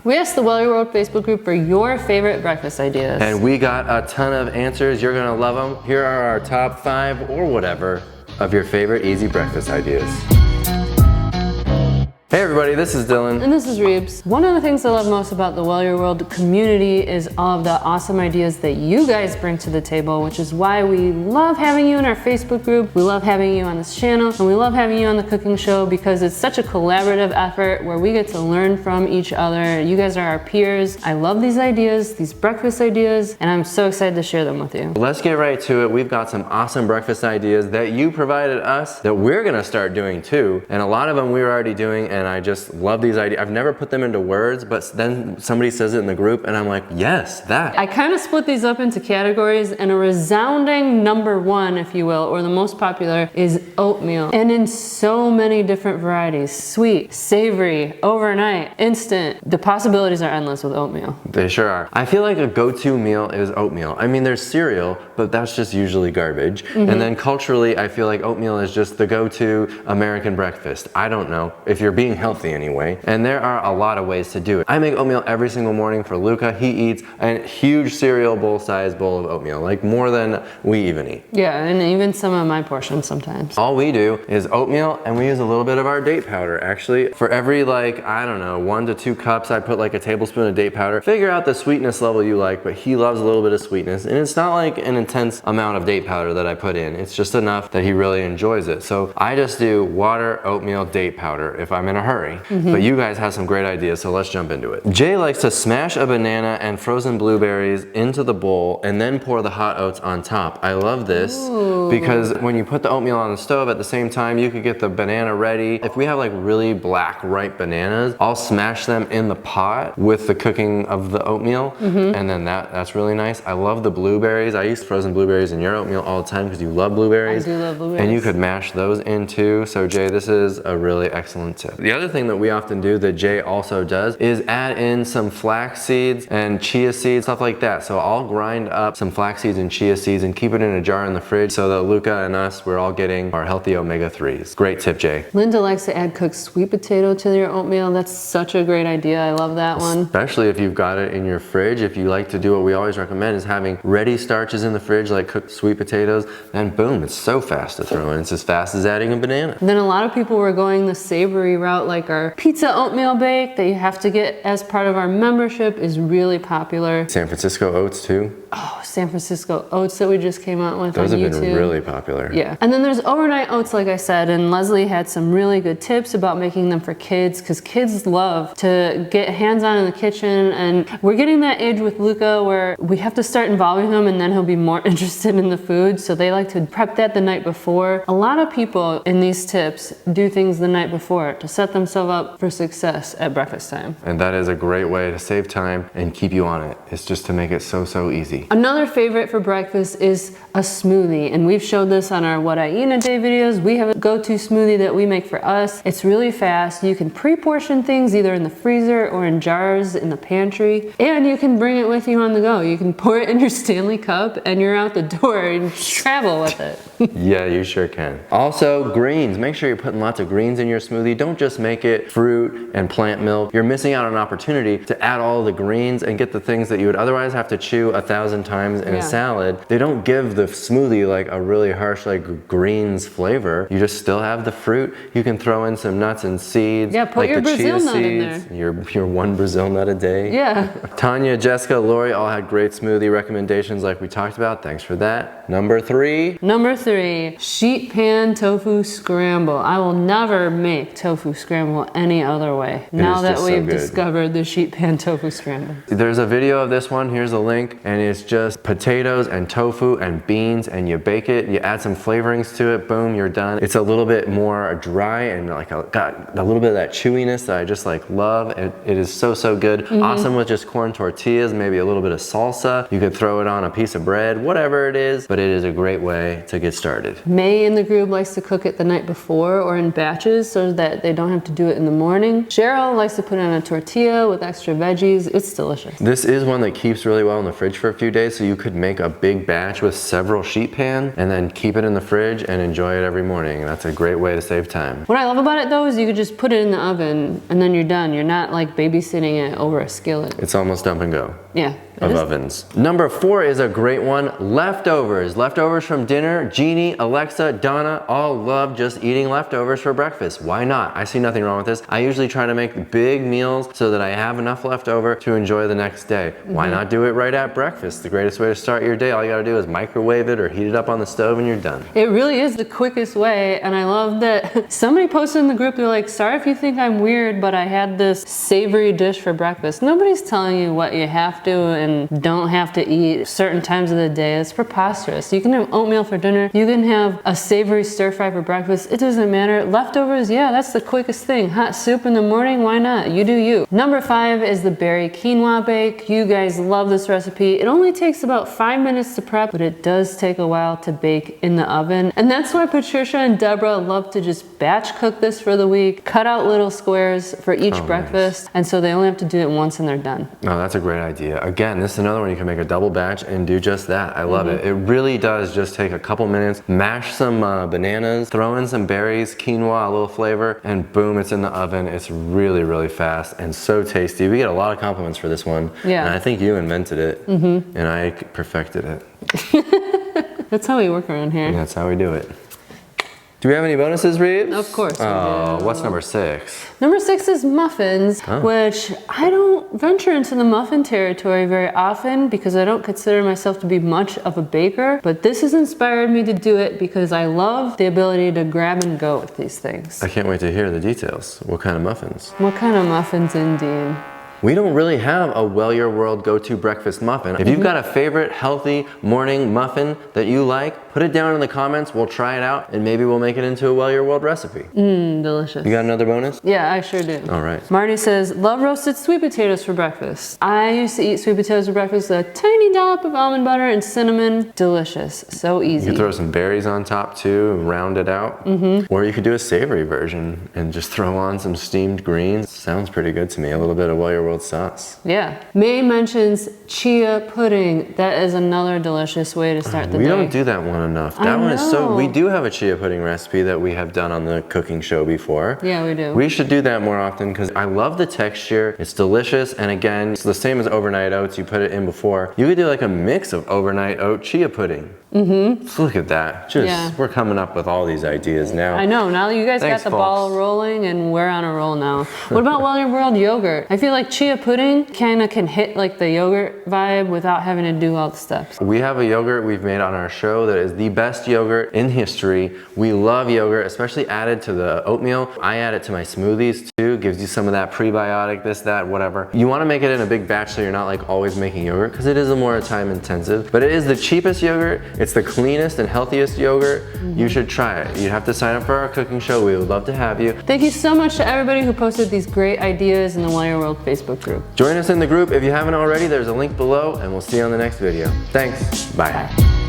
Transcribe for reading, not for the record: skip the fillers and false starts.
We asked the Welly World Facebook group for your favorite breakfast ideas. And we got a ton of answers. You're gonna love them. Here are our top 5 or whatever of your favorite easy breakfast ideas. Hey everybody, this is Dylan. And this is Reebs. One of the things I love most about the Welly World community is all of the awesome ideas that you guys bring to the table, which is why we love having you in our Facebook group, we love having you on this channel, and we love having you on the cooking show because it's such a collaborative effort where we get to learn from each other. You guys are our peers. I love these ideas, these breakfast ideas, and I'm so excited to share them with you. Let's get right to it. We've got some awesome breakfast ideas that you provided us that we're gonna start doing too. And a lot of them we were already doing, and I just love these ideas. I've never put them into words, but then somebody says it in the group and I'm like, yes, that. I kind of split these up into categories, and a resounding number 1, if you will, or the most popular, is oatmeal. And in so many different varieties: sweet, savory, overnight, instant. The possibilities are endless with oatmeal. They sure are. I feel like a go-to meal is oatmeal. I mean, there's cereal, but that's just usually garbage. And then culturally, I feel like oatmeal is just the go-to American breakfast. I don't know, if you're being healthy anyway. And there are a lot of ways to do it. I make oatmeal every single morning for Luca. He eats a huge cereal bowl-sized bowl of oatmeal, like more than we even eat. Yeah, and even some of my portions sometimes. All we do is oatmeal, and we use a little bit of our date powder. Actually, for every, like, I don't know, 1 to 2 cups, I put like a tablespoon of date powder. Figure out the sweetness level you like, but he loves a little bit of sweetness. And it's not like an intense amount of date powder that I put in. It's just enough that he really enjoys it. So I just do water, oatmeal, date powder if I'm in a hurry. But you guys have some great ideas, so let's jump into it. Jay likes to smash a banana and frozen blueberries into the bowl and then pour the hot oats on top. I love this because when you put the oatmeal on the stove at the same time, you could get the banana ready. If we have like really black, ripe bananas, I'll smash them in the pot with the cooking of the oatmeal, and then that's really nice. I love the blueberries. I use frozen blueberries in your oatmeal all the time because you love blueberries. I do love blueberries. And you could mash those in too. So Jay, this is a really excellent tip. The other thing that we often do that Jay also does is add in some flax seeds and chia seeds, stuff like that. So I'll grind up some flax seeds and chia seeds and keep it in a jar in the fridge so that Luca and us, we're all getting our healthy omega-3s. Great tip, Jay. Linda likes to add cooked sweet potato to your oatmeal. That's such a great idea. I love that one. Especially if you've got it in your fridge. If you like to do what we always recommend is having ready starches in the fridge, like cooked sweet potatoes, then boom, it's so fast to throw in. It's as fast as adding a banana. And then a lot of people were going the savory route, like our pizza oatmeal bake that you have to get as part of our membership is really popular. San Francisco oats too. Oh, San Francisco oats that we just came out with on YouTube. Those have been really popular. Yeah. And then there's overnight oats, like I said, and Leslie had some really good tips about making them for kids because kids love to get hands-on in the kitchen, and we're getting that age with Luca where we have to start involving him and then he'll be more interested in the food, so they like to prep that the night before. A lot of people in these tips do things the night before to set themselves up for success at breakfast time. And that is a great way to save time and keep you on it. It's just to make it so easy. Another favorite for breakfast is a smoothie, and we've showed this on our What I Eat in a Day videos. We have a go-to smoothie that we make for us. It's really fast. You can pre-portion things either in the freezer or in jars in the pantry, and you can bring it with you on the go. You can pour it in your Stanley cup and you're out the door and travel with it. Yeah, you sure can. Also, greens. Make sure you're putting lots of greens in your smoothie. Don't just make it fruit and plant milk. You're missing out on an opportunity to add all the greens and get the things that you would otherwise have to chew 1,000 times in a salad. They don't give the smoothie like a really harsh like greens flavor. You just still have the fruit. You can throw in some nuts and seeds. Yeah, put like your the Brazil chia nut in seeds. Your 1 Brazil nut a day. Yeah. Tanya, Jessica, Lori all had great smoothie recommendations like we talked about. Thanks for that. Number 3. Number 3, sheet pan tofu scramble. I will never make tofu scramble any other way. Now that we've discovered the sheet pan tofu scramble. There's a video of this one. Here's a link, and it's just potatoes and tofu and beans, and you bake it. You add some flavorings to it. Boom, you're done. It's a little bit more dry and like got a little bit of that chewiness that I just like love. It is so good. Awesome with just corn tortillas, maybe a little bit of salsa. You could throw it on a piece of bread, whatever it is, but it is a great way to get started. May in the group likes to cook it the night before or in batches so that they don't don't have to do it in the morning. Cheryl likes to put it on a tortilla with extra veggies. It's delicious. This is one that keeps really well in the fridge for a few days, so you could make a big batch with several sheet pan and then keep it in the fridge and enjoy it every morning. That's a great way to save time. What I love about it though is you could just put it in the oven and then you're done. You're not like babysitting it over a skillet. It's almost dump and go. Yeah. Of ovens. Number 4 is a great one, leftovers. Leftovers from dinner. Jeannie, Alexa, Donna all love just eating leftovers for breakfast. Why not? I see nothing wrong with this. I usually try to make big meals so that I have enough left over to enjoy the next day. Why not do it right at breakfast? The greatest way to start your day. All you gotta do is microwave it or heat it up on the stove and you're done. It really is the quickest way, and I love that somebody posted in the group, they're like, sorry if you think I'm weird, but I had this savory dish for breakfast. Nobody's telling you what you have to and don't have to eat certain times of the day. It's preposterous. You can have oatmeal for dinner. You can have a savory stir fry for breakfast. It doesn't matter. Leftovers, yeah, that's the quickest thing. Hot soup in the morning, why not? You do you. Number 5 is the berry quinoa bake. You guys love this recipe. It only takes about 5 minutes to prep, but it does take a while to bake in the oven. And that's why Patricia and Deborah love to just batch cook this for the week, cut out little squares for each breakfast, and so they only have to do it once and they're done. Oh, that's a great idea. Again, this is another one you can make a double batch and do just that. I love it. It really does just take a couple minutes, mash some bananas, throw in some berries, quinoa, a little flavor, and boom, it's in the oven. It's really, really fast and so tasty. We get a lot of compliments for this one. Yeah. And I think you invented it and I perfected it. That's how we work around here. And that's how we do it. Do we have any bonuses, Reeves? Of course we do. What's number 6? Number 6 is muffins, which I don't venture into the muffin territory very often because I don't consider myself to be much of a baker, but this has inspired me to do it because I love the ability to grab and go with these things. I can't wait to hear the details. What kind of muffins? What kind of muffins indeed? We don't really have a Well Your World go-to breakfast muffin. If you've got a favorite healthy morning muffin that you like, put it down in the comments. We'll try it out and maybe we'll make it into a Well Your World recipe. Delicious. You got another bonus? Yeah, I sure do. All right. Marty says, love roasted sweet potatoes for breakfast. I used to eat sweet potatoes for breakfast with a tiny dollop of almond butter and cinnamon. Delicious. So easy. You could throw some berries on top too and round it out. Or you could do a savory version and just throw on some steamed greens. Sounds pretty good to me. A little bit of Well Your World sauce. Yeah. May mentions chia pudding. That is another delicious way to start the day. We don't do that one enough. That one is so, we do have a chia pudding recipe that we have done on the cooking show before. Yeah, we do. We should do that more often because I love the texture. It's delicious. And again, it's the same as overnight oats. You put it in before. You could do like a mix of overnight oat chia pudding. Look at that. We're coming up with all these ideas now. I know. Now you guys got the ball rolling and we're on a roll now. What about Well Your World yogurt? I feel like chia pudding kind of can hit like the yogurt vibe without having to do all the steps. We have a yogurt we've made on our show that is the best yogurt in history. We love yogurt, especially added to the oatmeal. I add it to my smoothies too. Gives you some of that prebiotic, this, that, whatever. You want to make it in a big batch so you're not like always making yogurt because it is a more time intensive, but it is the cheapest yogurt. It's the cleanest and healthiest yogurt. You should try it. You'd have to sign up for our cooking show. We would love to have you. Thank you so much to everybody who posted these great ideas in the Well Your World Facebook group. Join us in the group if you haven't already. There's a link below and we'll see you on the next video. Thanks. Bye.